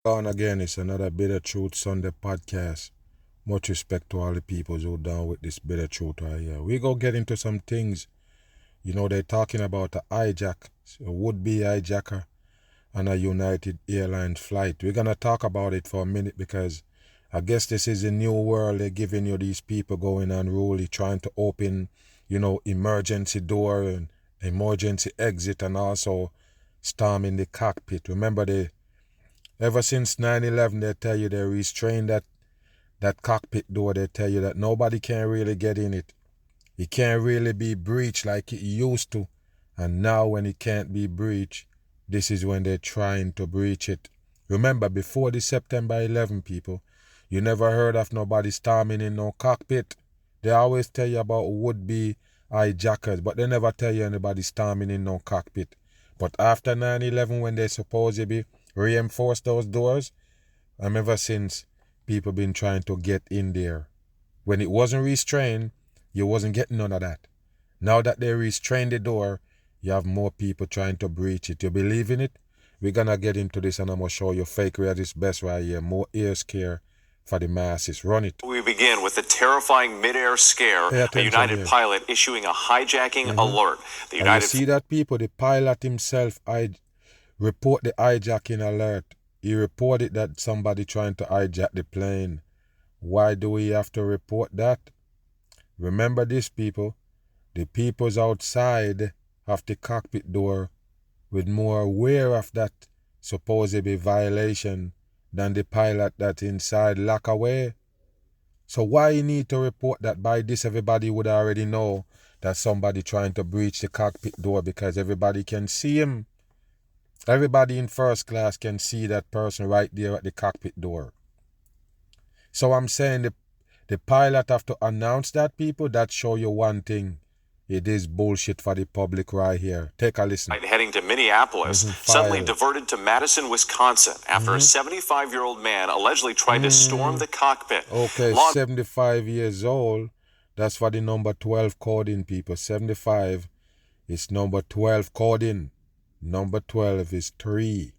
On again, it's another Bitter Truth Sunday podcast. Much respect to all the people who down with this Bitter Truth right here. We go get into some things. They're talking about a hijack, a would-be hijacker on a United Airlines flight. We're gonna talk about it for a minute because I guess this is a new world they're giving you. These people going unruly, trying to open, emergency door and emergency exit, and also storming the cockpit. Remember ever since 9/11, they tell you they restrained that cockpit door. They tell you that nobody can really get in it. It can't really be breached like it used to. And now when it can't be breached, this is when they're trying to breach it. Remember, before the September 11 people, you never heard of nobody storming in no cockpit. They always tell you about would-be hijackers, but they never tell you anybody storming in no cockpit. But after 9/11, when they supposedly reinforce those doors, ever since people been trying to get in there. When it wasn't restrained, you wasn't getting none of that. Now that they restrained the door, you have more people trying to breach it. You believe in it? We're gonna get into this and I'm gonna show you fakery at its best right here. More ear scare for the masses. Run it. We begin with a terrifying mid-air scare. A United here. Pilot issuing a hijacking alert. The United... you see that, people? The pilot himself report the hijacking alert. He reported that somebody trying to hijack the plane. Why do we have to report that? Remember this, people. The people's outside of the cockpit door with more aware of that supposedly violation than the pilot that inside lock away. So why you need to report that? By this everybody would already know that somebody trying to breach the cockpit door, because everybody can see him. Everybody in first class can see that person right there at the cockpit door. So I'm saying the pilot have to announce that, people. That show you one thing. It is bullshit for the public right here. Take a listen. Heading to Minneapolis, suddenly diverted to Madison, Wisconsin, after a 75-year-old man allegedly tried to storm the cockpit. Okay, 75 years old. That's for the number 12 coding, people. 75 is number 12 coding. Number 12 is 3.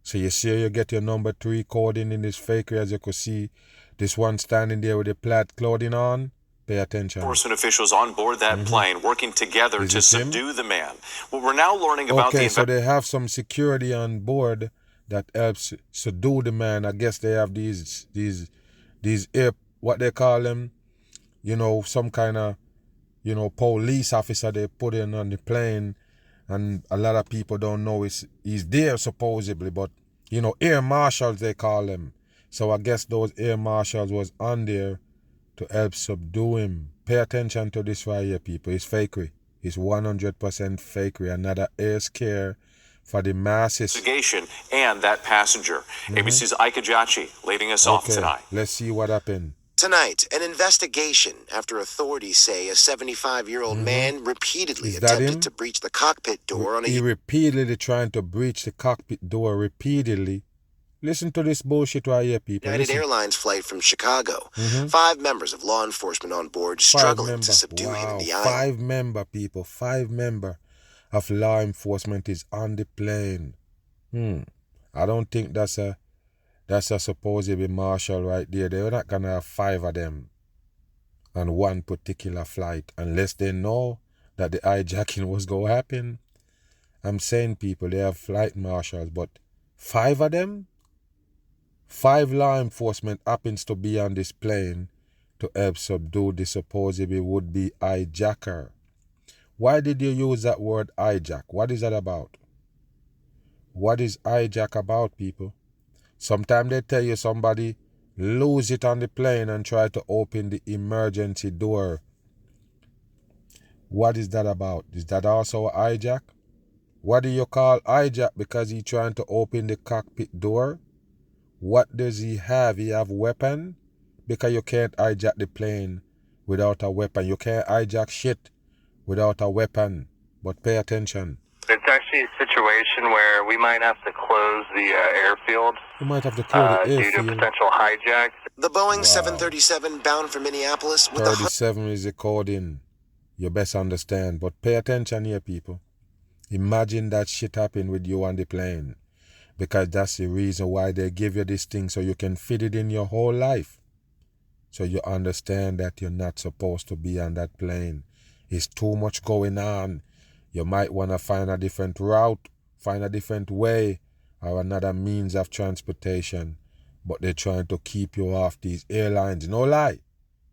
So you see you get your number 3 coding in this fakery, as you can see. This one standing there with the plaid clothing on. Pay attention. Enforcement officials on board that plane working together to subdue the man. Well, we're now learning about so they have some security on board that helps subdue the man. I guess they have these air, what they call them, some kind of, police officer they put in on the plane. And a lot of people don't know he's there supposedly, but air marshals they call them. So I guess those air marshals was on there to help subdue him. Pay attention to this right here, people. It's fakery. It's 100% fakery. Another air scare for the masses. Investigation and that passenger. ABC's Ike Ajachi leading us off tonight. Let's see what happened. Tonight, an investigation after authorities say a 75-year-old man repeatedly attempted to breach the cockpit door on a... He repeatedly trying to breach the cockpit door repeatedly. Listen to this bullshit right here, people. United Airlines flight from Chicago. 5 members of law enforcement on board struggling to subdue him in the aisle. 5 member, people. 5 member of law enforcement is on the plane. I don't think that's a supposedly marshal right there. They're not gonna have 5 of them on one particular flight unless they know that the hijacking was gonna happen. I'm saying, people, they have flight marshals, but 5 of them? 5 law enforcement happens to be on this plane to help subdue the supposedly would-be hijacker. Why did you use that word hijack? What is that about? What is hijack about, people? Sometimes they tell you somebody lose it on the plane and try to open the emergency door. What is that about? Is that also a hijack? What do you call hijack because he's trying to open the cockpit door? What does he have? He have weapon? Because you can't hijack the plane without a weapon. You can't hijack shit without a weapon. But pay attention. It's actually a situation where we might have to close the airfield. We might have to close the due airfield. to potential hijacks. The Boeing 737 bound for Minneapolis with 37 is the coding. You best understand. But pay attention here, people. Imagine that shit happen with you on the plane. Because that's the reason why they give you this thing, so you can fit it in your whole life. So you understand that you're not supposed to be on that plane. It's too much going on. You might want to find a different route, find a different way, or another means of transportation. But they're trying to keep you off these airlines. No lie.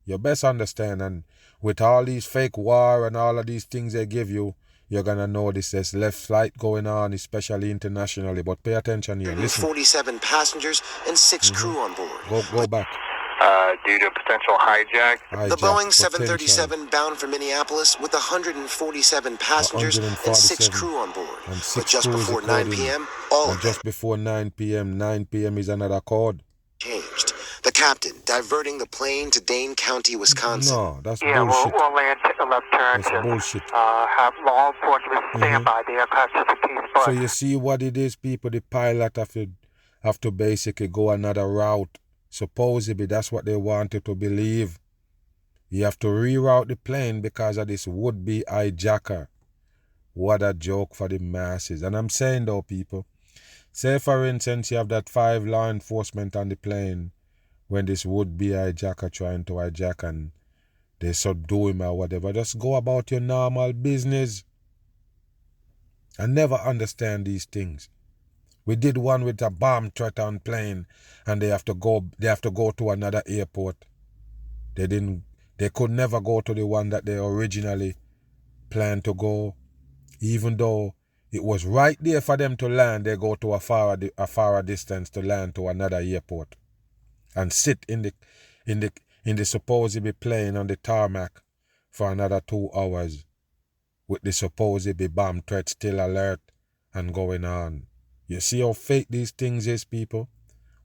You best understand, and with all these fake war and all of these things they give you, you're going to notice there's less flight going on, especially internationally. But pay attention here. Listen. 47 passengers and 6 crew on board. Go back. Due to potential hijack. The Boeing 737 bound for Minneapolis with 147 passengers and 6 crew on board. But just before 9 p.m., just before 9 p.m., 9 p.m. is another code. Changed. The captain diverting the plane to Dane County, Wisconsin. No, that's bullshit. We'll land, take a left turn. That's bullshit. Have law enforcement stand by the aircraft to the King's So you see what it is, people? The pilot have to basically go another route. Supposedly, that's what they wanted to believe. You have to reroute the plane because of this would-be hijacker. What a joke for the masses. And I'm saying though, people, say for instance you have that 5 law enforcement on the plane when this would-be hijacker trying to hijack and they subdue him or whatever. Just go about your normal business. I never understand these things. We did one with a bomb threat on plane and they have to go to another airport. They could never go to the one that they originally planned to go. Even though it was right there for them to land, they go to a far distance to land to another airport and sit in the supposedly plane on the tarmac for another 2 hours with the supposedly bomb threat still alert and going on. You see how fake these things is, people?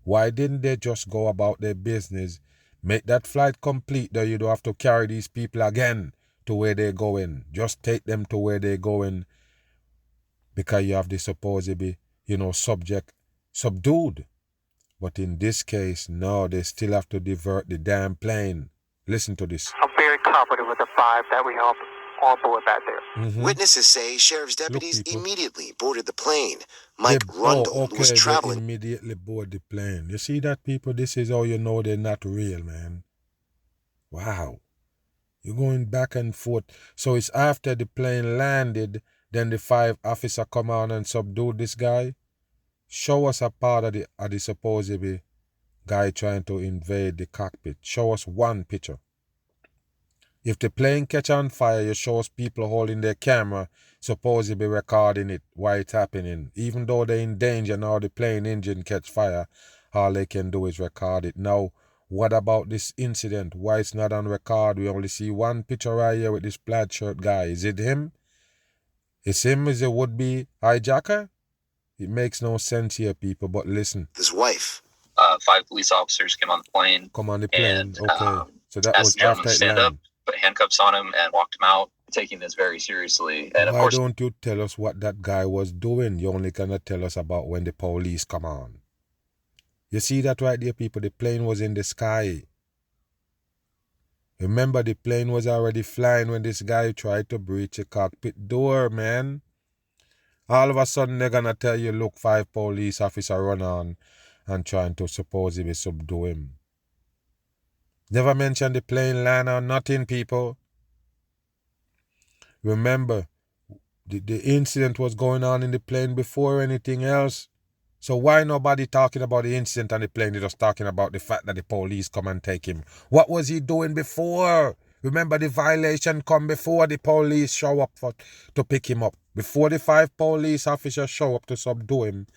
Why didn't they just go about their business, make that flight complete, though you don't have to carry these people again to where they're going? Just take them to where they're going because you have the supposedly, subject subdued. But in this case, no, they still have to divert the damn plane. Listen to this. I'm very confident with the 5 that we have on board back there. Mm-hmm. Witnesses say sheriff's deputies immediately boarded the plane. Mike Rundle was traveling. They immediately board the plane. You see that, people? This is how you know they're not real, man. Wow. You're going back and forth. So it's after the plane landed, then the 5 officers come on and subdue this guy. Show us a part of the supposedly guy trying to invade the cockpit. Show us one picture. If the plane catch on fire, you show us people holding their camera, supposedly recording it while it's happening. Even though they're in danger now, the plane engine catch fire, all they can do is record it. Now, what about this incident? Why it's not on record? We only see one picture right here with this plaid shirt guy. Is it him? Is him as a would-be hijacker? It makes no sense here, people, but listen. His wife. 5 police officers came on the plane. Come on the plane, and, okay. So that was after stand up, put handcuffs on him, and walked him out, taking this very seriously. And why don't you tell us what that guy was doing? You're only going to tell us about when the police come on. You see that right there, people? The plane was in the sky. Remember, the plane was already flying when this guy tried to breach a cockpit door, man. All of a sudden, they're going to tell you, look, 5 police officers run on and trying to supposedly subdue him. Never mention the plane land or nothing, people. Remember, the incident was going on in the plane before anything else. So why nobody talking about the incident on the plane? They're just talking about the fact that the police come and take him. What was he doing before? Remember, the violation come before the police show up to pick him up. Before the 5 police officers show up to subdue him.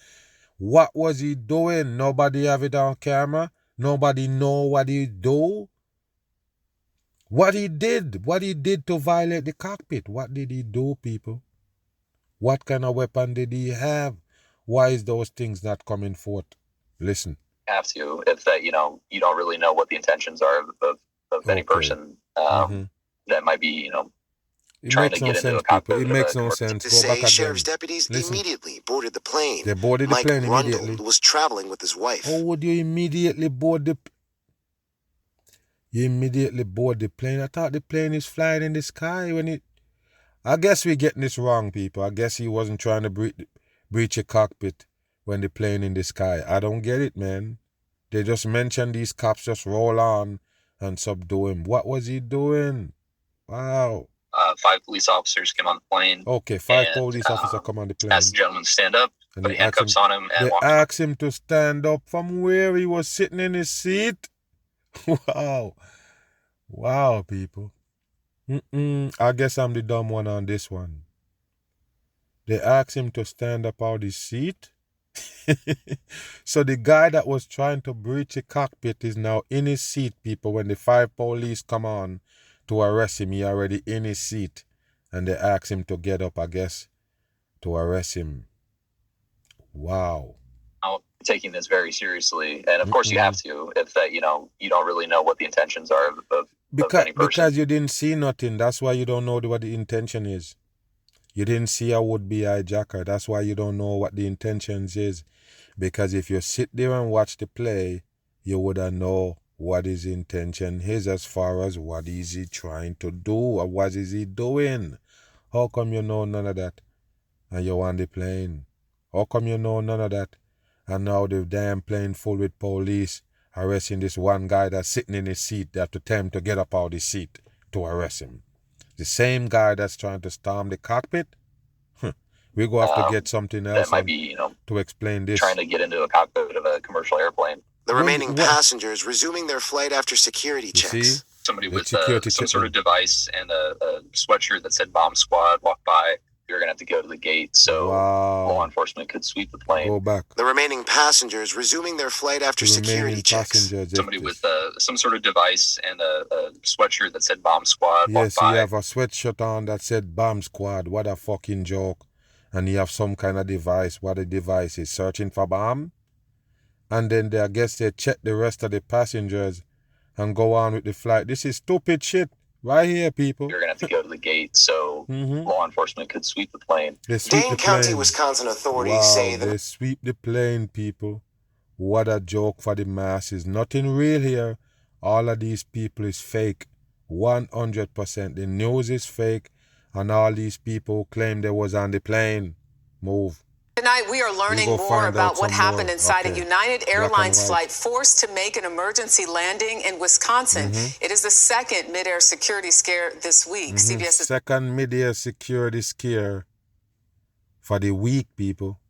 What was he doing? Nobody have it on camera. Nobody know what he do. What he did to violate the cockpit. What did he do, people? What kind of weapon did he have? Why is those things not coming forth? Listen. Have to. It's that, you don't really know what the intentions are of any person that might be, it makes no sense, people. It makes no sense. Go back again. Sheriff's deputies immediately boarded the plane. They boarded the plane immediately. Rundle was traveling with his wife. How would you immediately board the... You immediately board the plane? I thought the plane is flying in the sky when it... I guess we're getting this wrong, people. I guess he wasn't trying to breach a cockpit when they're playing in the sky. I don't get it, man. They just mention these cops just roll on and subdue him. What was he doing? Wow. 5 police officers came on the plane. Okay, 5 police officers come on the plane. Asked the gentleman to stand up, and put handcuffs on him, and they asked him to stand up from where he was sitting in his seat. Wow. Wow, people. I guess I'm the dumb one on this one. They asked him to stand up out his seat. So the guy that was trying to breach the cockpit is now in his seat, people. When the 5 police come on to arrest him, he already in his seat. And they ask him to get up, I guess, to arrest him. Wow. I'm taking this very seriously. And of course you have to, if that, you don't really know what the intentions are of any person. Because you didn't see nothing. That's why you don't know what the intention is. You didn't see a would-be hijacker. That's why you don't know what the intentions is. Because if you sit there and watch the play, you would have know what his intention is as far as what is he trying to do or what is he doing. How come you know none of that and you're on the plane? How come you know none of that and now the damn plane full with police arresting this one guy that's sitting in his seat? They have to tell him to get up out of his seat to arrest him. The same guy that's trying to storm the cockpit? We're going to have to get something else that might be, to explain this. Trying to get into a cockpit of a commercial airplane. The remaining passengers resuming their flight after security checks. Somebody with some sort of device and a sweatshirt that said bomb squad walked by. You're going to have to go to the gate so law enforcement could sweep the plane. Go back. The remaining passengers resuming their flight after security checks. Somebody with some sort of device and a sweatshirt that said bomb squad walked by. Yes, he have a sweatshirt on that said bomb squad. What a fucking joke. And he have some kind of device. What the device is? Searching for bomb? And then I guess they check the rest of the passengers and go on with the flight. This is stupid shit. Right here, people. You're going to have to go to the gate so law enforcement could sweep the plane. Dane County, Wisconsin authorities say that they sweep the plane, people. What a joke for the masses. Nothing real here. All of these people is fake. 100%. The news is fake. And all these people who claim they was on the plane. Move. Tonight, we are learning more about what happened inside a United Airlines flight forced to make an emergency landing in Wisconsin. It is the second mid-air security scare this week. CBS second mid-air security scare for the week, people.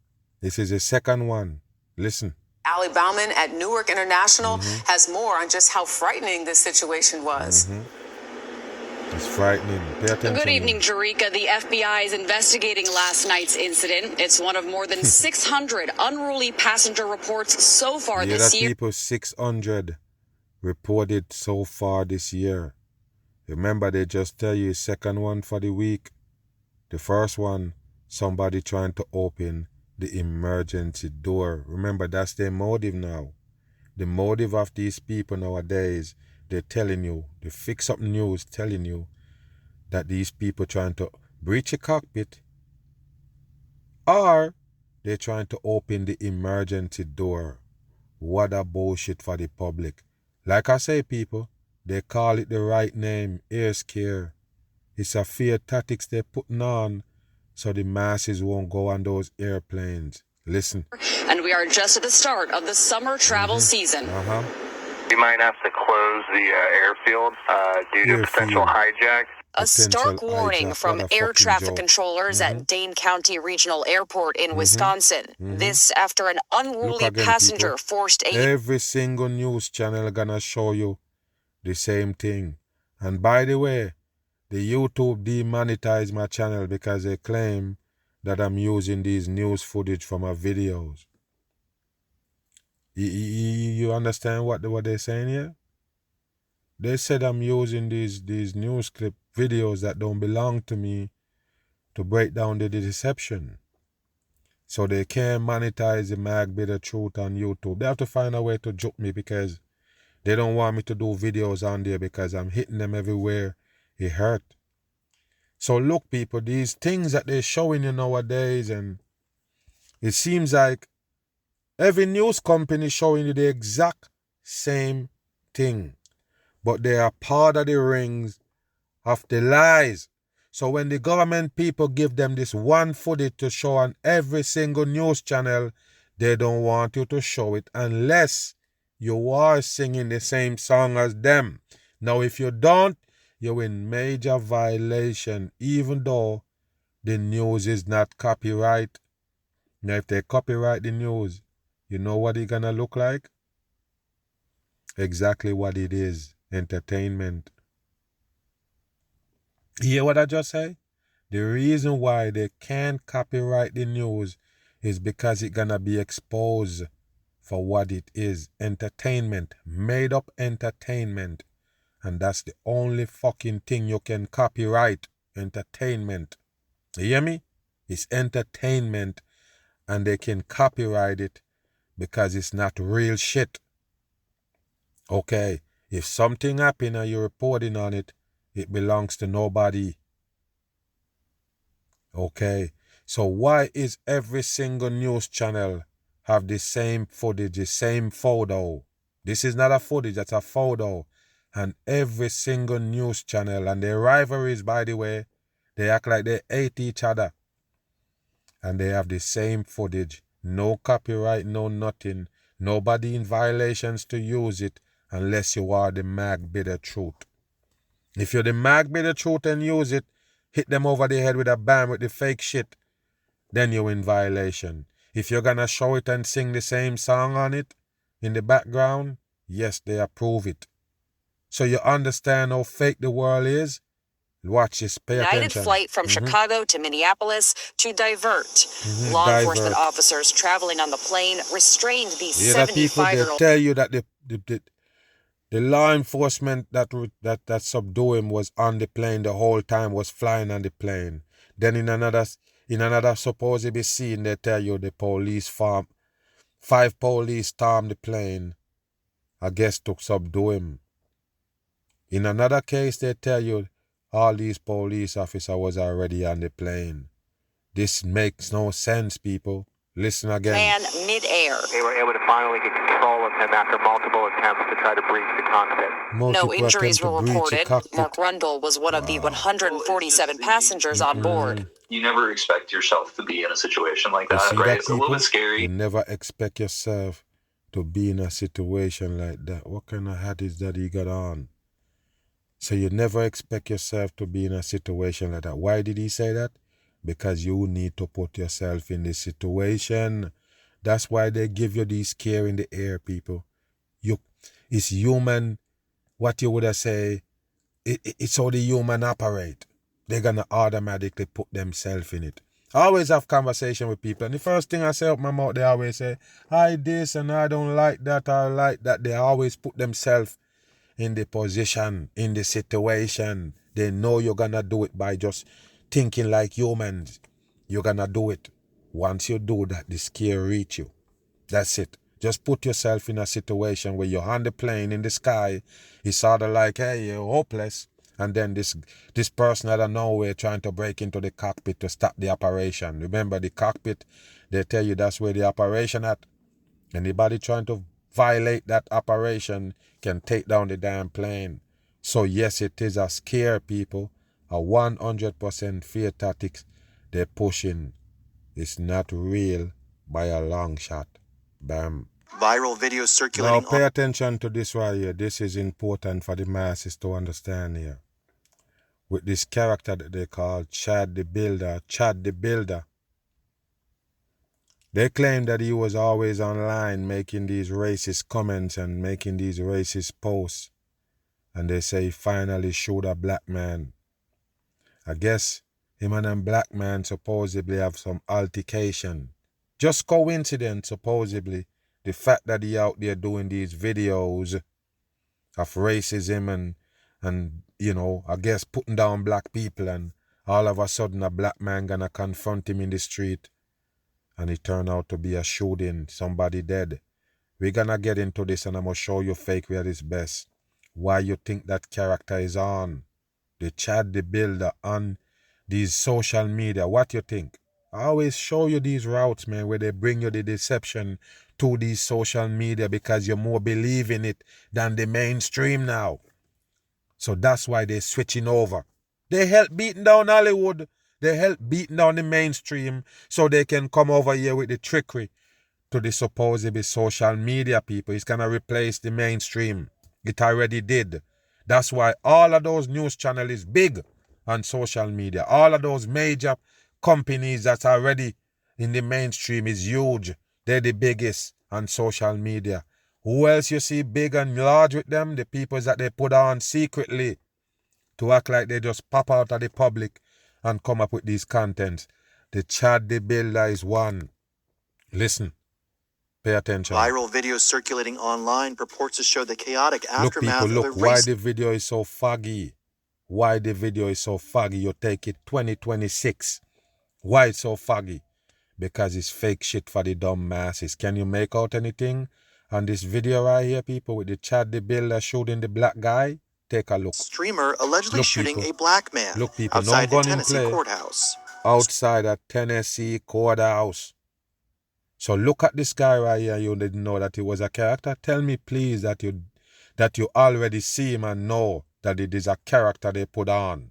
This is the second one. Listen. Ali Bauman at Newark International has more on just how frightening this situation was. It's frightening. Pay attention. Good evening, Jerika. The FBI is investigating last night's incident. It's one of more than 600 unruly passenger reports so far this year. People, 600 reported so far this year. Remember, they just tell you second one for the week. The first one, somebody trying to open the emergency door. Remember, that's their motive now. The motive of these people nowadays, they're telling you, the Fix Up News telling you that these people trying to breach a cockpit or they're trying to open the emergency door. What a bullshit for the public. Like I say, people, they call it the right name, air scare. It's a fear tactics they're putting on so the masses won't go on those airplanes. Listen. And we are just at the start of the summer travel season. We might have to close the airfield due to potential hijack. A stark warning from air traffic controllers at Dane County Regional Airport in Wisconsin. This after an unruly passenger forced a... Every single news channel gonna show you the same thing. And by the way, the YouTube demonetized my channel because they claim that I'm using these news footage from my videos. You understand what they're saying here? They said I'm using these news clip videos that don't belong to me to break down the deception. So they can't monetize the Mag Bitter Truth on YouTube. They have to find a way to joke me because they don't want me to do videos on there because I'm hitting them everywhere it hurt. So look, people, these things that they're showing you nowadays, and it seems like every news company showing you the exact same thing. But they are part of the rings of the lies. So when the government people give them this one footage to show on every single news channel, They don't want you to show it unless you are singing the same song as them. Now, if you don't, you're in major violation, even though the news is not copyright. Now, if they copyright the news, you know what it's gonna look like? Exactly what it is. Entertainment. You hear what I just say? The reason why they can't copyright the news is because it's gonna be exposed for what it is. Entertainment. Made up entertainment. And that's the only fucking thing you can copyright. Entertainment. You hear me? It's entertainment. And they can copyright it because it's not real shit. Okay, if something happened and you're reporting on it, it belongs to nobody. Okay, so why is every single news channel have the same footage, the same photo? This is not a footage, that's a photo. And every single news channel, and their rivalries, by the way, they act like they hate each other. And they have the same footage. No copyright, no nothing. Nobody in violations to use it unless you are the Mag Bitter Truth. If you're the Mag Bitter Truth and use it, hit them over the head with a bam with the fake shit, then you're in violation. If you're gonna show it and sing the same song on it in the background, yes, they approve it. So you understand how fake the world is? Watch this, pay attention. United flight from Chicago to Minneapolis to divert. Law enforcement officers traveling on the plane restrained the 75-year-old. They tell you that the law enforcement that subdue him was on the plane the whole time, was flying on the plane. Then in another supposedly scene, they tell you the police 5 police stormed the plane, I guess, to subdue him. In another case, they tell you all these police officers was already on the plane. This makes no sense, people. Listen again. Man mid-air. They were able to finally get control of him after multiple attempts to try to breach the cockpit. No injuries were reported. Mark Rundle was one of the 147 passengers on board. You never expect yourself to be in a situation like that, right? It's a little bit scary. You never expect yourself to be in a situation like that. What kind of hat is that he got on? So you never expect yourself to be in a situation like that. Why did he say that? Because you need to put yourself in this situation. That's why they give you this scare in the air, people. It's human. What you would have say, it's how the human operate. They're going to automatically put themselves in it. I always have conversation with people, and the first thing I say out my mouth, they always say, I this and I don't like that, I like that. They always put themselves in the position, in the situation. They know you're going to do it by just thinking like humans. You're going to do it. Once you do that, the scare reach you. That's it. Just put yourself in a situation where you're on the plane in the sky. It's sort of like, hey, you're hopeless. And then this person out of nowhere trying to break into the cockpit to stop the operation. Remember, the cockpit, they tell you that's where the operation at. Anybody trying to violate that operation can take down the damn plane. So yes, it is a scare, people. A 100% fear tactics they're pushing. It's not real by a long shot. Bam. Viral videos circulating. Now pay attention to this right here. This is important for the masses to understand here. With this character that they call Chad the Builder. They claim that he was always online making these racist comments and making these racist posts. And they say he finally showed a black man. I guess him and a black man supposedly have some altercation. Just coincidence, supposedly. The fact that he out there doing these videos of racism and you know, I guess putting down black people, and all of a sudden a black man gonna confront him in the street and it turned out to be a shooting, somebody dead. We're gonna get into this and I'm gonna show you fake where it's best. Why you think that character is on the Chad the Builder on these social media. What you think? I always show you these routes, man, where they bring you the deception to these social media because you more believe in it than the mainstream now. So that's why they're switching over. They help beating down Hollywood. They help beating down the mainstream so they can come over here with the trickery to the supposedly social media people. It's going to replace the mainstream. It already did. That's why all of those news channels is big on social media. All of those major companies that's already in the mainstream is huge. They're the biggest on social media. Who else you see big and large with them? The people that they put on secretly to act like they just pop out of the public and come up with these contents. The Chad the Builder is one. Listen. Pay attention. Viral videos circulating online purports to show the chaotic aftermath of the race. Look, why the video is so foggy. Why the video is so foggy. You take it 2026. Why it's so foggy? Because it's fake shit for the dumb masses. Can you make out anything on this video right here, people, with the Chad the Builder shooting the black guy? Take a look. Streamer allegedly shooting people. A black man Look, people, outside no the Tennessee courthouse. Outside a Tennessee courthouse. So look at this guy right here. You didn't know that he was a character. Tell me, please, that you already see him and know that it is a character they put on.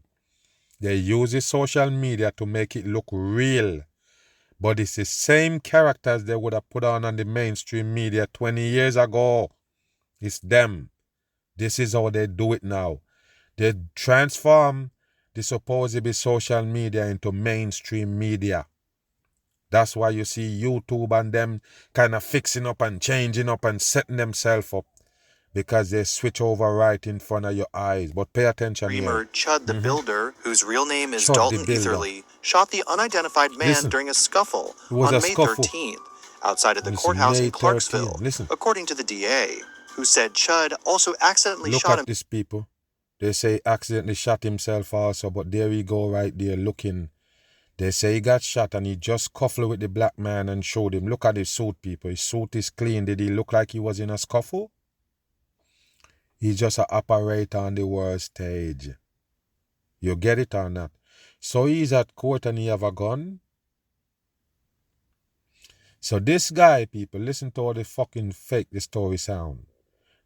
They use the social media to make it look real. But it's the same characters they would have put on the mainstream media 20 years ago. It's them. This is how they do it now. They transform the supposedly social media into mainstream media. That's why you see YouTube and them kind of fixing up and changing up and setting themselves up. Because they switch over right in front of your eyes. But pay attention Streamer here. Chud the Builder, whose real name is Dalton Etherly, shot the unidentified man during a scuffle on May 13th outside of the courthouse in Clarksville, according to the DA, who said Chud also accidentally shot him. Look at these people. They say accidentally shot himself also, but there we go right there looking. They say he got shot and he just scuffled with the black man and showed him. Look at his suit, people. His suit is clean. Did he look like he was in a scuffle? He's just an operator on the world stage. You get it or not? So he's at court and he have a gun? So this guy, people, listen to how the fucking fake the story sound.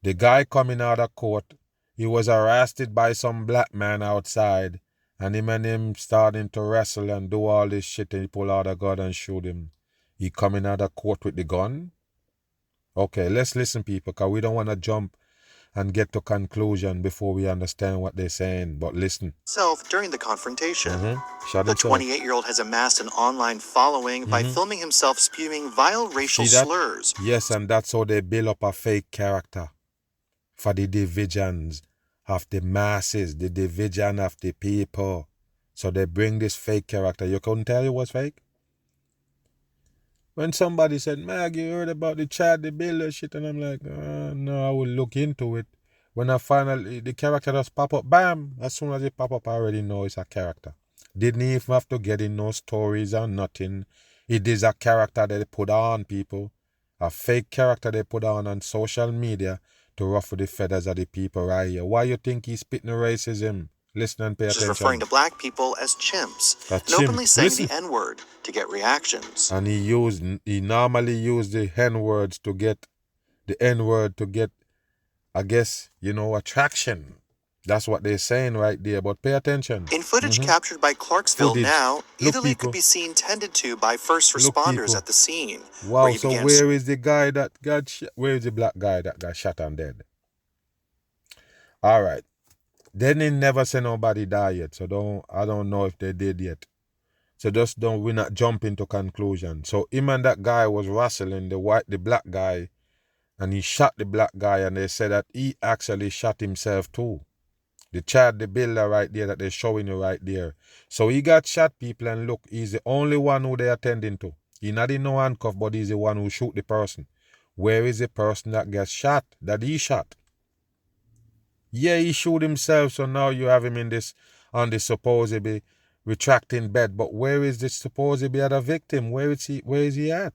The guy coming out of court, he was arrested by some black man outside, and him starting to wrestle and do all this shit, and he pull out a gun and shoot him. He coming out of court with the gun? Okay, let's listen, people, because we don't want to jump and get to conclusion before we understand what they're saying. But listen. During the confrontation, the 28-year-old has amassed an online following by filming himself spewing vile racial slurs. Yes, and that's how they build up a fake character for the divisions of the masses, the division of the people. So they bring this fake character. You couldn't tell it was fake? When somebody said, Mag, you heard about the Chad the Builder shit, and I'm like, no, I will look into it. When I finally, the character just pop up, bam, as soon as it pop up, I already know it's a character. Didn't even have to get in no stories or nothing. It is a character that they put on, people. A fake character they put on social media to ruffle the feathers of the people right here. Why you think he's spitting racism? Listen and pay attention. Just referring to black people as chimps and openly saying the N-word to get reactions. And he normally used the N-words to get the N-word to get, I guess, attraction. That's what they're saying right there, but pay attention. In footage captured by Clarksville Now, Etherly could be seen tended to by first responders at the scene. Wow, so where is the guy that got shot? Where is the black guy that got shot and dead? All right. They didn't never say nobody died yet, so I don't know if they did yet. So we're not jump into conclusion. So him and that guy was wrestling the black guy, and he shot the black guy, and they said that he actually shot himself too. The Chad the Builder right there that they're showing you right there. So he got shot, people, and look, he's the only one who they're attending to. He's not in no handcuff, but he's the one who shoot the person. Where is the person that gets shot, that he shot? Yeah, he shoot himself, so now you have him on the supposedly retracting bed. But where is this supposedly other victim? Where is he at?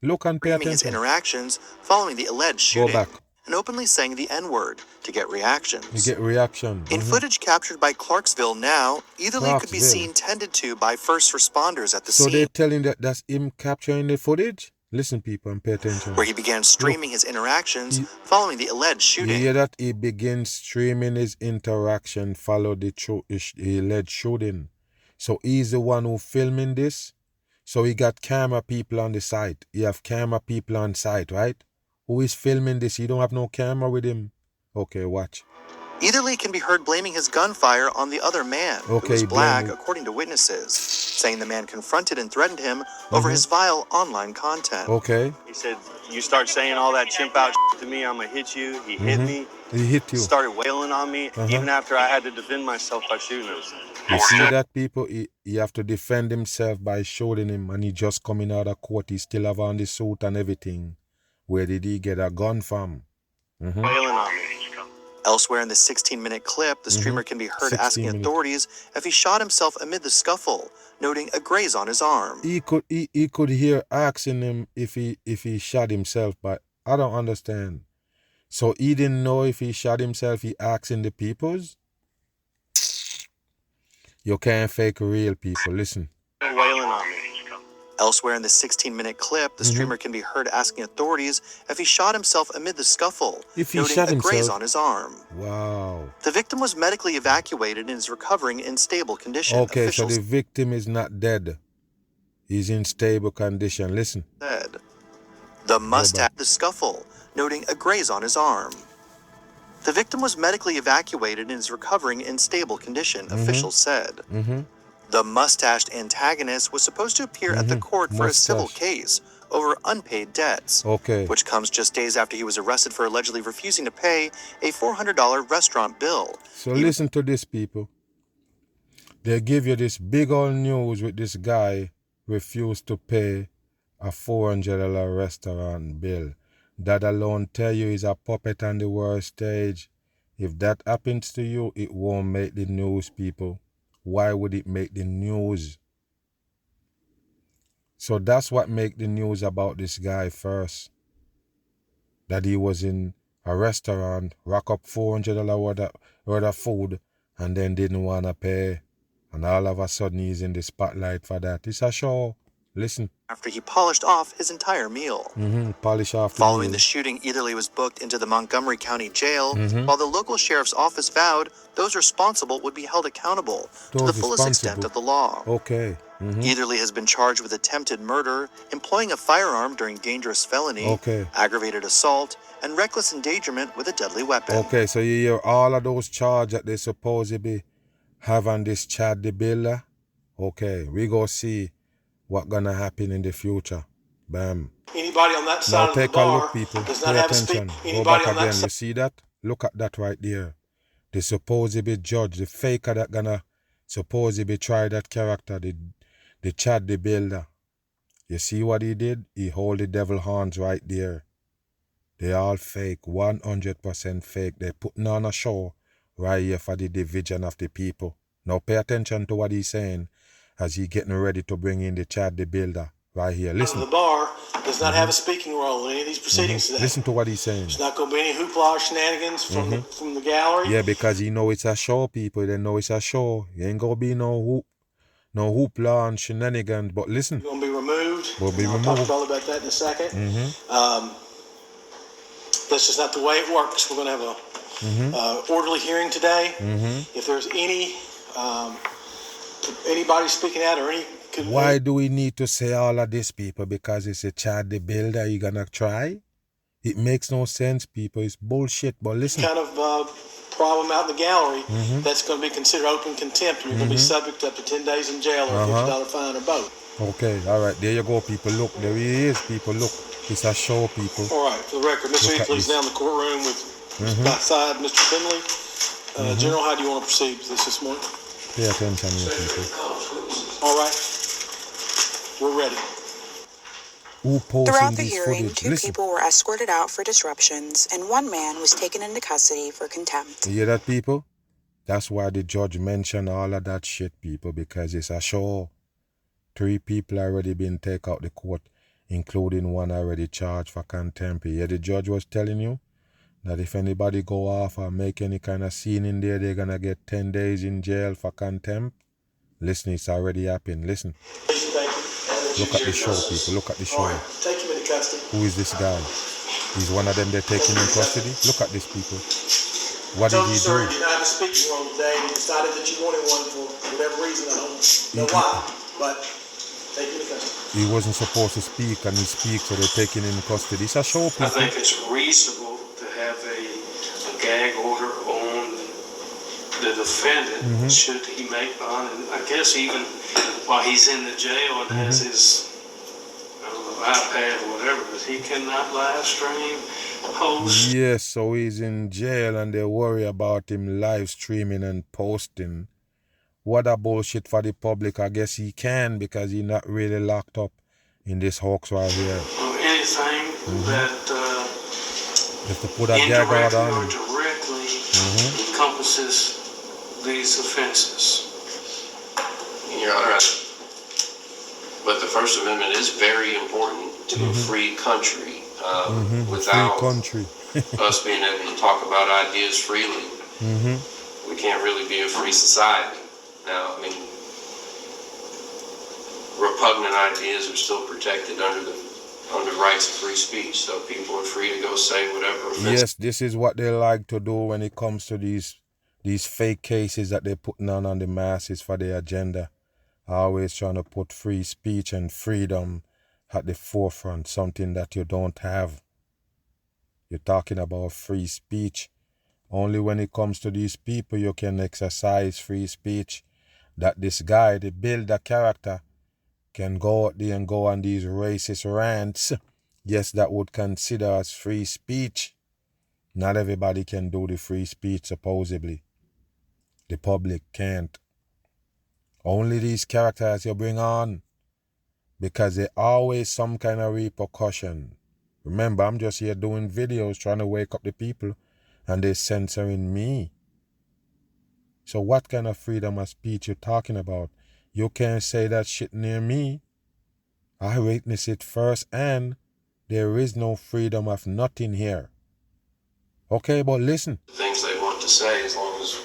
Look and pay attention. His interactions following the alleged shooting. Go back. And openly saying the N-word to get reactions. You get reaction. In footage captured by Clarksville Now, Etherly could be seen tended to by first responders at the scene. So they're telling that's him capturing the footage? Listen, people, and pay attention. Where he began streaming his interactions following the alleged shooting. You hear that? He begins streaming his interaction following the alleged shooting. So he's the one who filming this. So he got camera people on the site. He have camera people on site, right? Who is filming this? He don't have no camera with him. Okay, watch. Eatherly can be heard blaming his gunfire on the other man, who was black, according to witnesses, saying the man confronted and threatened him over his vile online content. Okay. He said, you start saying all that chimp out to me, I'm going to hit you. He hit me. He hit you. Started wailing on me, even after I had to defend myself by shooting him. You see that, people? He have to defend himself by shooting him, and he just coming out of court. He still have on the suit and everything. Where did he get a gun from? Wailing on me. Elsewhere in the 16-minute clip, the streamer can be heard asking authorities if he shot himself amid the scuffle, noting a graze on his arm. He could hear asking him if he shot himself, but I don't understand. So he didn't know if he shot himself. He asking the peoples. You can't fake real people. Listen. Wailing on me. Elsewhere in the 16-minute clip, the streamer can be heard asking authorities if he shot himself amid the scuffle, noting a graze on his arm. Wow. The victim was medically evacuated and is recovering in stable condition. Okay, so the victim is not dead. He's in stable condition. Listen. Said. The mustache, the scuffle, noting a graze on his arm. The victim was medically evacuated and is recovering in stable condition, officials said. The mustached antagonist was supposed to appear at the court for a civil case over unpaid debts, which comes just days after he was arrested for allegedly refusing to pay a $400 restaurant bill. So listen to this, people. They give you this big old news with this guy refused to pay a $400 restaurant bill. That alone tell you he's a puppet on the world stage. If that happens to you, it won't make the news, people. Why would it make the news? So that's what make the news about this guy first. That he was in a restaurant, rack up $400 worth of food, and then didn't want to pay. And all of a sudden he's in the spotlight for that. It's a show. Listen. After he polished off his entire meal. Polish off. Following the shooting, Eatherly was booked into the Montgomery County Jail, while the local sheriff's office vowed those responsible would be held accountable to the fullest extent of the law. Okay. Eatherly has been charged with attempted murder, employing a firearm during dangerous felony, aggravated assault, and reckless endangerment with a deadly weapon. Okay, so you hear all of those charges that they supposedly have on this Chad the Builder? Okay, we go see what gonna happen in the future. Bam. Anybody on that side now take of the bar a look, people. does Pay not have attention. Go back again. You see that? Look at that right there. The supposedly judge, the faker that gonna supposedly try that character, the Chad the Builder. You see what he did? He hold the devil horns right there. They all fake, 100% fake. They putting on a show right here for the division of the people. Now pay attention to what he's saying as he getting ready to bring in the Chad the Builder right here. Listen. The bar does not have a speaking role in any of these proceedings today. Listen to what he's saying. There's not going to be any hoopla or shenanigans from the gallery. Yeah, because he know it's a show, people. They know it's a show. There ain't going to be no hoopla and shenanigans. But listen. You're going to be removed. We'll be removed. I'll talk all about that in a second. That's just not the way it works. We're going to have a orderly hearing today. If there's anybody speaking out or any... Why do we need to say all of this, people? Because it's a Chad the Builder. You gonna try? It makes no sense, people. It's bullshit. But listen. Kind of problem out in the gallery that's going to be considered open contempt. You're going to be subject to up to 10 days in jail or a $50 fine or both. Okay, all right. There you go, people. Look, there he is, people. Look, it's a show, people. All right, for the record, Mr. Eatherly's now in the courtroom with by side Mr. Finley. General, how do you want to proceed with this morning? Pay attention here, people. All right. We're ready. Throughout the hearing, two people were escorted out for disruptions, and one man was taken into custody for contempt. You hear that, people? That's why the judge mentioned all of that shit, people, because it's a show. 3 people already been taken out the court, including one already charged for contempt. Yeah, the judge was telling you that if anybody go off or make any kind of scene in there, they're gonna get 10 days in jail for contempt. Listen, it's already happened. Listen. Look at the show, people. Look at the show. Right. Take him into custody. Who is this guy? He's one of them they're taking in custody. Look at this, people. What did he do? Sir, you didn't have a speaking role today, and you decided that you wanted one for whatever reason. I don't know why, but Take him into custody. He wasn't supposed to speak, and he speaks, so they're taking him in custody. It's a show, people. I think it's reasonable to have a gag order on the defendant should he make bond. And I guess even while he's in the jail and has his iPad or whatever, but he cannot live stream, post. Yes, so he's in jail and they worry about him live streaming and posting. What a bullshit for the public. I guess he can because he's not really locked up in this hoax right here. Anything that just to put a gag order on him. Directly encompasses these offenses. Your Honor, but the First Amendment is very important to a free country. Without free country. us being able to talk about ideas freely, we can't really be a free society. Now, I mean, repugnant ideas are still protected under rights of free speech, so people are free to go say whatever. Yes, this is what they like to do when it comes to these fake cases that they're putting on the masses for their agenda. Always trying to put free speech and freedom at the forefront, something that you don't have. You're talking about free speech. Only when it comes to these people you can exercise free speech. That this guy, the builder character, can go out there and go on these racist rants. Yes, that would consider as free speech. Not everybody can do the free speech, supposedly. The public can't. Only these characters you bring on, because there's always some kind of repercussion. Remember, I'm just here doing videos trying to wake up the people, and they're censoring me. So what kind of freedom of speech you talking about? You can't say that shit near me. I witnessed it first, and there is no freedom of nothing here. Okay, but listen. Things they want to say, as long as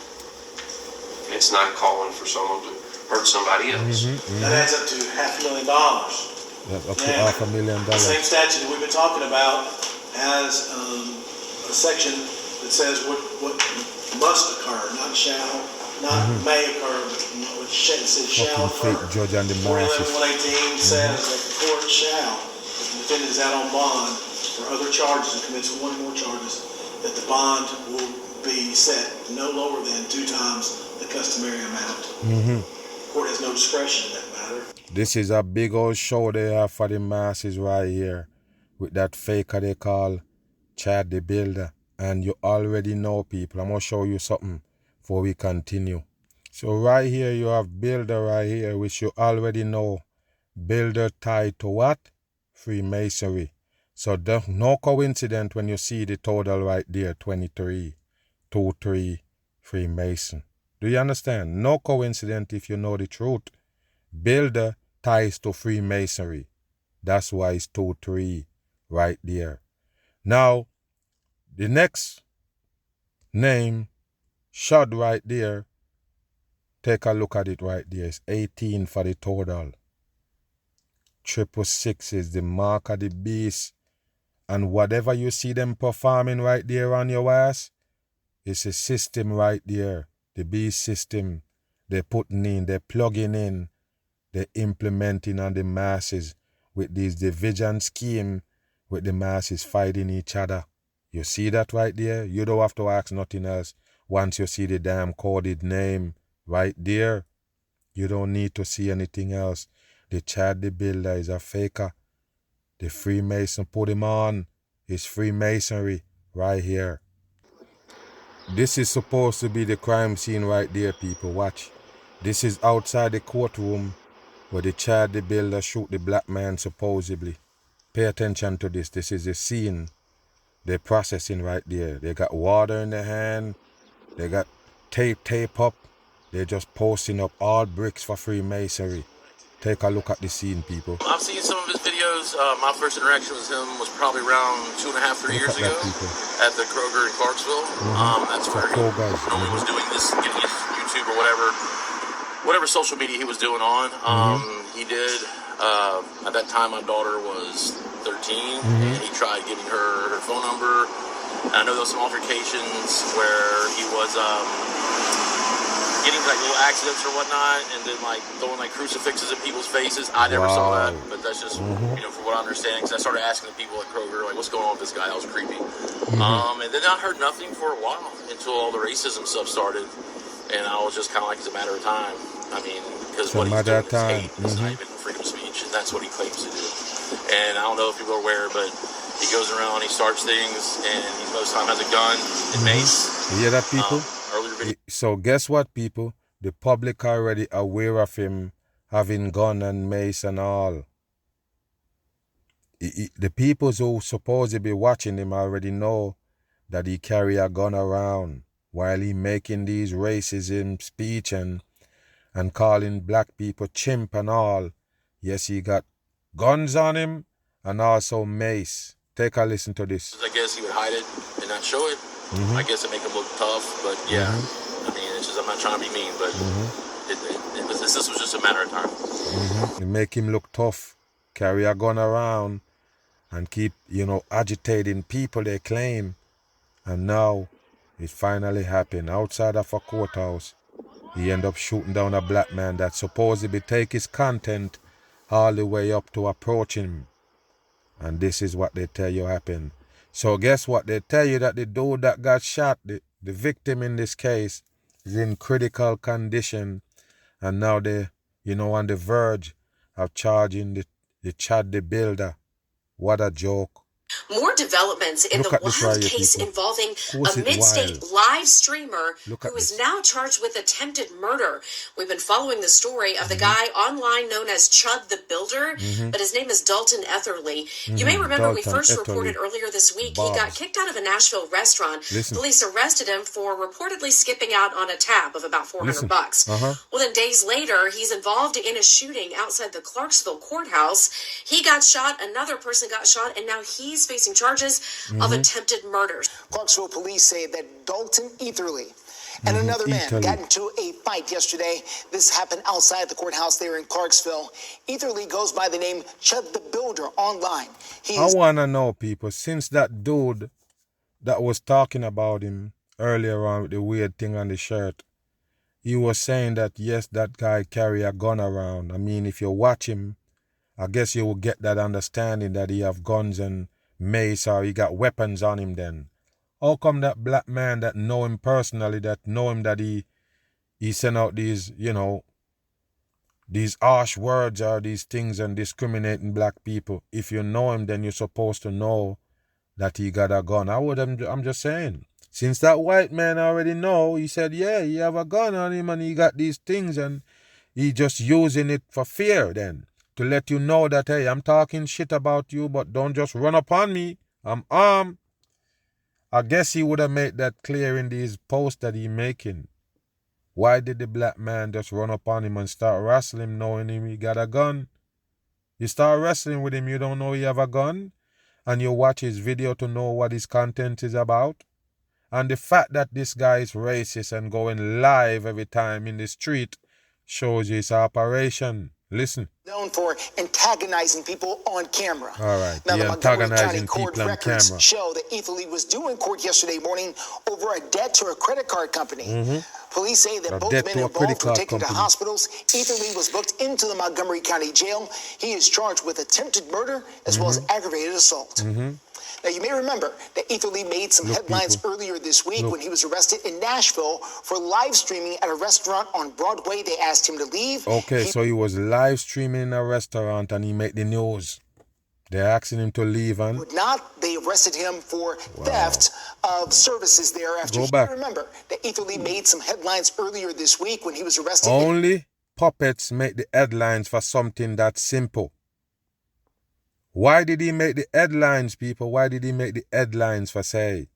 it's not calling for someone to hurt somebody else. That adds up to $500,000. That's up to $500,000. The same statute that we've been talking about has a section that says what must occur, not shall, not may occur, but it says shall occur. Judge and the 411-118 says that the court shall, if the defendant is out on bond for other charges and commits one or more charges, that the bond will be set no lower than 2 times the customary amount. The court has no discretion in that matter. This is a big old show they have for the masses right here with that faker they call Chad the Builder. And you already know, people. I'm going to show you something before we continue. So right here you have Builder right here, which you already know. Builder tied to what? Freemasonry. So no coincidence when you see the total right there, 23, 23, Freemason. Do you understand? No coincidence if you know the truth. Builder ties to Freemasonry. That's why it's 2-3 right there. Now, the next name, Shad right there, take a look at it right there. It's 18 for the total. 666 is the mark of the beast. And whatever you see them performing right there on your ass, it's a system right there. The beast system. They're putting in, they're plugging in, they're implementing on the masses with this division scheme with the masses fighting each other. You see that right there? You don't have to ask nothing else. Once you see the damn coded name right there, you don't need to see anything else. The Chad the Builder is a faker. The Freemason put him on. It's Freemasonry right here. This is supposed to be the crime scene right there, people. Watch. This is outside the courtroom where the Chad the Builder shoot the black man supposedly. Pay attention to this. This is the scene. They're processing right there. They got water in their hand. They got tape up. They're just posting up all bricks for Freemasonry. Take a look at the scene, people. I've seen some of his videos. My first interaction with him was probably around 2.5-3 years ago at the Kroger in Clarksville. That's where he normally was doing this, getting his YouTube or whatever social media he was doing on. He did. At that time, my daughter was 13, and he tried giving her phone number. And I know there was some altercations where he was getting like little accidents or whatnot, and then like throwing like crucifixes at people's faces. I never saw that, but that's just you know, from what I understand. Because I started asking the people at Kroger like, what's going on with this guy? That was creepy. And then I heard nothing for a while until all the racism stuff started, and I was just kind of like, it's a matter of time. I mean, because what he's doing is hate. It's not even freedom of speech, and that's what he claims to do. And I don't know if people are aware, but he goes around, he starts things, and he most of the time has a gun and mace. You hear that, people? So guess what, people? The public are already aware of him having gun and mace and all. The people who supposedly be watching him already know that he carry a gun around while he making these racism speech and calling black people chimp and all. Yes, he got guns on him and also mace. Take a listen to this. I guess he would hide it and not show it. I guess it make him look tough, but yeah. I mean, it's just, I'm not trying to be mean, but this was just a matter of time. It make him look tough, carry a gun around, and keep, you know, agitating people, they claim. And now, it finally happened. Outside of a courthouse, he ended up shooting down a black man that supposedly take his content all the way up to approach him. And this is what they tell you happened. So guess what? They tell you that the dude that got shot, the victim in this case, is in critical condition. And now they, you know, on the verge of charging the Chad the Builder. What a joke. More developments in the wild case involving a mid-state live streamer who is now charged with attempted murder. We've been following the story of the guy online known as Chud the Builder, but his name is Dalton Etherly. You may remember we first reported earlier this week he got kicked out of a Nashville restaurant. Police arrested him for reportedly skipping out on a tab of about $400. Well, then days later, he's involved in a shooting outside the Clarksville courthouse. He got shot, another person got shot, and now he's facing charges of attempted murder. Clarksville police say that Dalton Etherly and another man got into a fight yesterday. This happened outside the courthouse there in Clarksville. Etherly goes by the name Chud the Builder online. I want to know, people, since that dude that was talking about him earlier on with the weird thing on the shirt, he was saying that, yes, that guy carry a gun around. I mean, if you watch him, I guess you will get that understanding that he have guns and mace or he got weapons on him then. How come that black man that know him personally, that know him that he send out these, you know, these harsh words or these things and discriminating black people? If you know him, then you're supposed to know that he got a gun. I'm just saying. Since that white man already know, he said, yeah, he have a gun on him and he got these things and he just using it for fear then. To let you know that, hey, I'm talking shit about you, but don't just run upon me. I'm armed. I guess he would have made that clear in these posts that he making. Why did the black man just run upon him and start wrestling him knowing him he got a gun? You start wrestling with him, you don't know he have a gun? And you watch his video to know what his content is about? And the fact that this guy is racist and going live every time in the street shows you his operation. Listen. Known for antagonizing people on camera. All right. Now, the Montgomery County court records camera show that Etherly was due in court yesterday morning over a debt to a credit card company. Police say that both men involved were taken to hospitals. Etherly was booked into the Montgomery County Jail. He is charged with attempted murder as well as aggravated assault. Now, you may remember that Etherly made some headlines earlier this week when he was arrested in Nashville for live streaming at a restaurant on Broadway. They asked him to leave. Okay, so he was live streaming in a restaurant and he made the news. They're asking him to leave and... Would not. They arrested him for theft of services there after... You may remember that Etherly made some headlines earlier this week when he was arrested. Only puppets make the headlines for something that simple. Why did he make the headlines, people? Why did he make the headlines for say?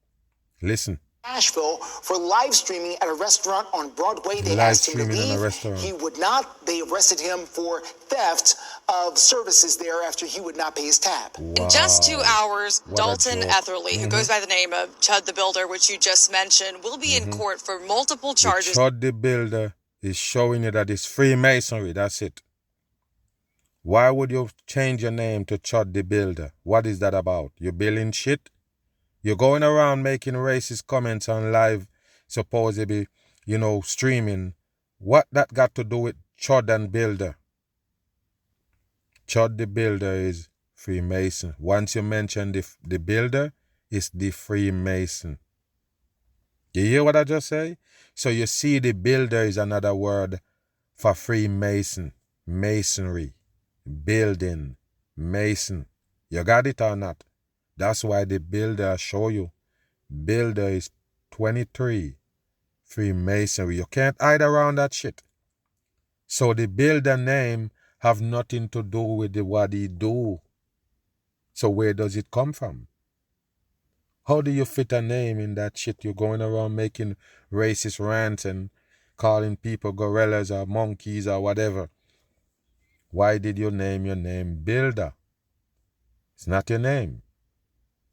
Listen. Nashville for live streaming at a restaurant on Broadway. They asked him to leave. He would not. They arrested him for theft of services there after he would not pay his tab. In just 2 hours, Dalton Etherly, who goes by the name of Chud the Builder, which you just mentioned, will be in court for multiple charges. Chud the Builder is showing you that it's Freemasonry. That's it. Why would you change your name to Chud the Builder? What is that about? You building shit? You're going around making racist comments on live, supposedly, you know, streaming What that got to do with Chud and Builder? Chud the Builder is Freemason. Once you mention the Builder, it's the Freemason. You hear what I just say? So you see the Builder is another word for Freemason. Masonry. Building. Mason. You got it or not? That's why the Builder show you. Builder is 23. Freemasonry. You can't hide around that shit. So the Builder name have nothing to do with what he do. So where does it come from? How do you fit a name in that shit? You're going around making racist rants and calling people gorillas or monkeys or whatever. Why did you name your name Builder? It's not your name.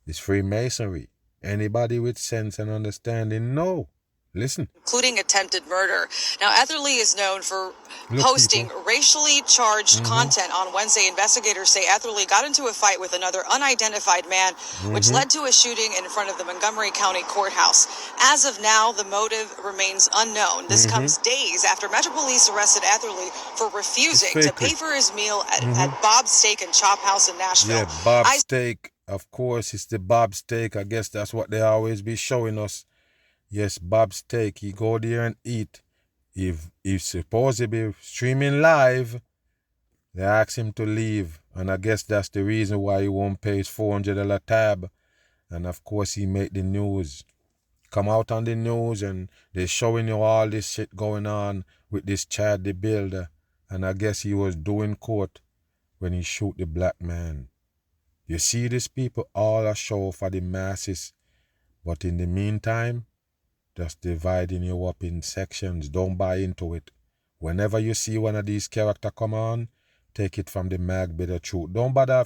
It's Freemasonry. Anybody with sense and understanding, no. Listen. Including attempted murder. Now, Etherly is known for posting racially charged content. On Wednesday, investigators say Etherly got into a fight with another unidentified man, which led to a shooting in front of the Montgomery County Courthouse. As of now, the motive remains unknown. This comes days after Metro Police arrested Etherly for refusing to pay for his meal at Bob's Steak and Chop House in Nashville. Yeah, Bob's Steak. Of course, it's the Bob's Steak. I guess that's what they always be showing us. Yes, Bob's Steak. He go there and eat. If he's supposed to be streaming live, they ask him to leave. And I guess that's the reason why he won't pay his $400 tab. And of course, he made the news. Come out on the news and they're showing you all this shit going on with this Chad the Builder. And I guess he was doing court when he shoot the black man. You see, these people all a show for the masses. But in the meantime, just dividing you up in sections. Don't buy into it. Whenever you see one of these characters come on, take it from the mag bit of truth. Don't bother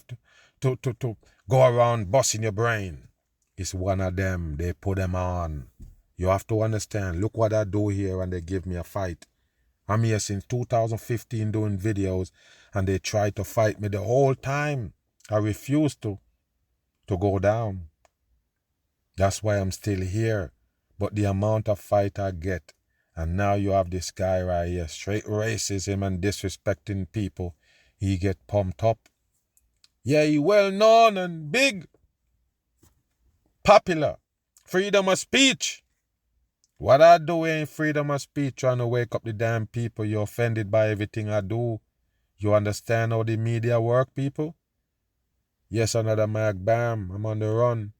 to go around busting your brain. It's one of them. They put them on. You have to understand. Look what I do here and they give me a fight. I'm here since 2015 doing videos and they try to fight me the whole time. I refuse to go down. That's why I'm still here. But the amount of fight I get, and now you have this guy right here, straight racism and disrespecting people, he get pumped up. Yeah, he well known and big, popular, freedom of speech. What I do ain't freedom of speech, trying to wake up the damn people. You're offended by everything I do. You understand how the media work, people? Yes, another Mag Bam. I'm on the run.